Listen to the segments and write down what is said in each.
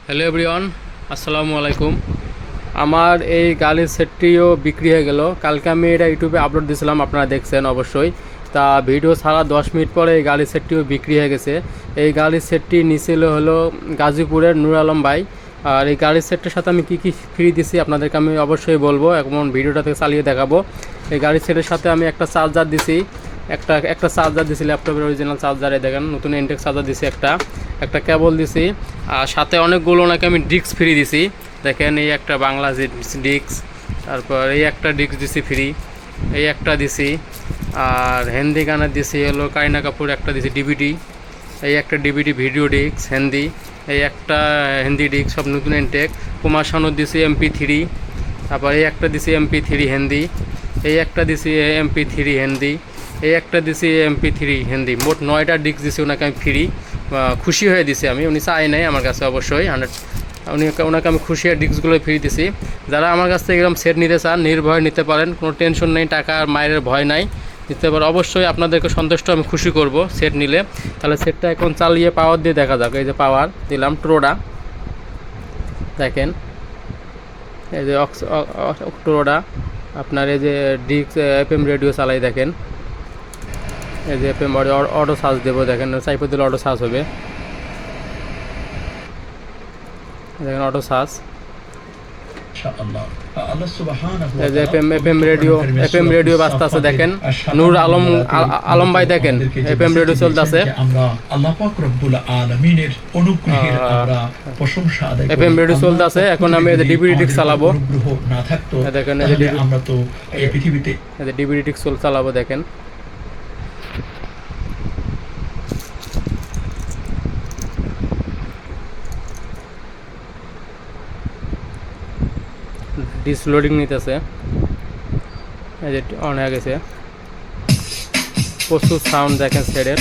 Hello everyone, আসসালামু আলাইকুম। আমার এই গাড়ির সেটটিও বিক্রি হয়ে গেল। কালকে আমি এটা ইউটিউবে আপলোড দিয়েছিলাম, আপনারা দেখছেন অবশ্যই। তা ভিডিও ছাড়া 10 মিনিট পরে এই গাড়ির সেটটিও বিক্রি হয়ে গেছে। এই গাড়ির সেটটি নিছিল হলো গাজীপুরের নূর আলম ভাই। আর এই গাড়ির সেটটার সাথে আমি কী কী ফ্রি দিছি আপনাদেরকে আমি অবশ্যই বলবো, এখন ভিডিওটাতে চালিয়ে দেখাবো। এই গাড়ির সেটের সাথে আমি একটা চার্জার দিছি, একটা চার্জার দিছি, ল্যাপটপের অরিজিনাল চার্জারে দেখেন, নতুন ইনটেক চার্জার দিছি, একটা কেবল দিছি। আর সাথে অনেকগুলো ওনাকে আমি ডিস্ক ফ্রি দিছি। দেখেন, এই একটা বাংলা ডিস্ক, তারপর এই একটা ডিস্ক দিছি ফ্রি, এই একটা দিছি। আর হিন্দি গানের দিছি হলো কারিনা কাপুর একটা দিছি ডিভিডি, এই একটা ডিভিডি ভিডিও ডিস্ক হিন্দি, এই একটা হিন্দি ডিস্ক, সব নতুন ইনটেক। কুমার শানুর দিছি MP3, তারপর এই একটা দিছি MP3 হিন্দি, এই একটা দিছি MP3 হিন্দি, এই একটা দিছি MP3 হিন্দি। মোট 9টা ডিস্ক দিছি ওনাকে আমি ফ্রি। খুশি হয়ে দিছি আমি, উনি চাই নাই আমার কাছে অবশ্যই 100। ওনাকে আমি খুশি হয়ে ডিস্কগুলো ফ্রি দিছি। যারা আমার কাছ থেকে এরকম সেট নিতে চান নির্ভয় নিতে পারেন, কোনো টেনশন নেই, টাকা আর মায়ের ভয় নাই, নিতে পারে। অবশ্যই আপনাদেরকে সন্তুষ্ট আমি খুশি করব সেট নিলে। তাহলে সেটটা এখন চালিয়ে পাওয়ার দিয়ে দেখা যাক। এই যে পাওয়ার দিলাম ট্রোডা, দেখেন এই যে ট্রোডা। আপনার এই যে ডিস্ক FM রেডিও চালাই, দেখেন এই যে FM অটো চার্জ দেবো, দেখেন চাইপে দিলে অটো চার্জ হবে, দেখেন অটো চার্জ। এই যে FM রেডিও বাজতে আছে, দেখেন নূর আলম ভাই, দেখেন FM রেডিও চলতে আছে। FM রেডিও চলতে আছে। এখন আমি এই যে ডিভিডি ডিস্ক চালাবো, দেখেন এই যে ডিভিডি ডিস্ক চালাবো, দেখেন ডিস্ক লোডিং নিতেছে। এই যে অন হয়ে গেছে। প্রচুর সাউন্ড, দেখেন সেটের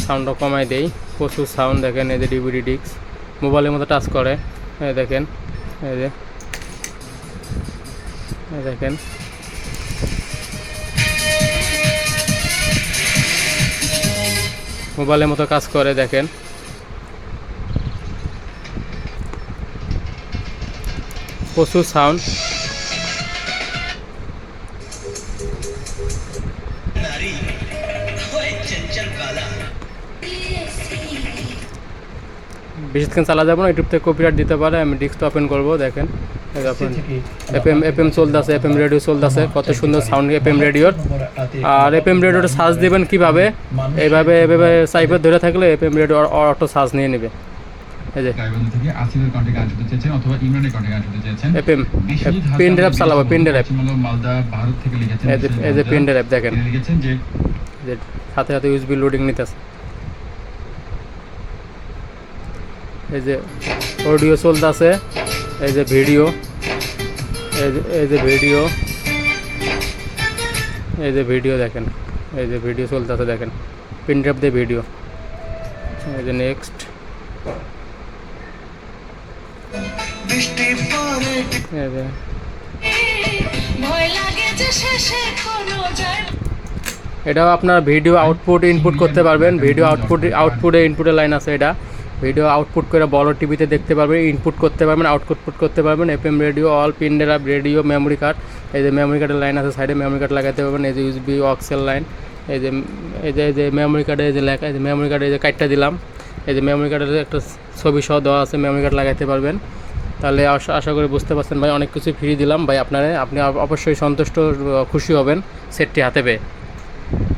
সাউন্ডটা কমাই দেই, প্রচুর সাউন্ড। দেখেন এই যে ডিভিডি ডিস্ক মোবাইলের মতো টাচ করে, এই দেখেন এই যে দেখেন মোবাইলের মতো কাজ করে, দেখেন প্রচুর সাউন্ড। বেশিক্ষণ চালা যাবো না, ইউটিউব থেকে কপিরাইট দিতে পারে। আমি ডিস্কটা ওপেন করবো, দেখেন FM চলতে আছে, FM রেডিও চলতে আছে, কত সুন্দর সাউন্ড FM রেডিওর। আর FM রেডিওটা সার্চ দেবেন কীভাবে, এইভাবে এভাবে সাইপে ধরে থাকলে FM রেডিও অটো সার্চ নিয়ে নেবে। এই যে FM পেন ড্রাইভ চালাবো, পেন ড্রাইভ, এই যে পেন ড্রাইভ, দেখেন যে সাথে সাথে USB লোডিং নিতেছে। এই যে অডিও চলতে আছে, এই যে ভিডিও, এই যে ভিডিও, এই যে ভিডিও, দেখেন এই যে ভিডিও চলতে আছে, দেখেন পেন ড্রাইভ দিয়ে ভিডিও। এই যে নেক্সট, এটাও আপনার ভিডিও আউটপুট ইনপুট করতে পারবেন। ভিডিও আউটপুটে ইনপুটের লাইন আছে, এটা ভিডিও আউটপুট করে বড় টিভিতে দেখতে পারবেন, ইনপুট করতে পারবেন, আউটপুট করতে পারবেন। FM radio all, pen drive, radio, memory card. এই যে মেমোরি কার্ডের লাইন আছে, সাইডে মেমোরি কার্ড লাগাতে পারবেন। এই যে USB অক্সেল লাইন, এই যে মেমোরি কার্ডে এই যে লেখা, এই যে মেমোরি কার্ডে এই যে কার্ডটা দিলাম, এই যে মেমোরি কার্ডের একটা ছবি সহ দেওয়া আছে, মেমোরি কার্ড লাগাতে পারবেন। তাহলে আশা করি বুঝতে পারছেন ভাই, অনেক কিছু ফ্রি দিলাম ভাই। আপনি অবশ্যই সন্তুষ্ট খুশি হবেন সেটটি হাতে পেয়ে।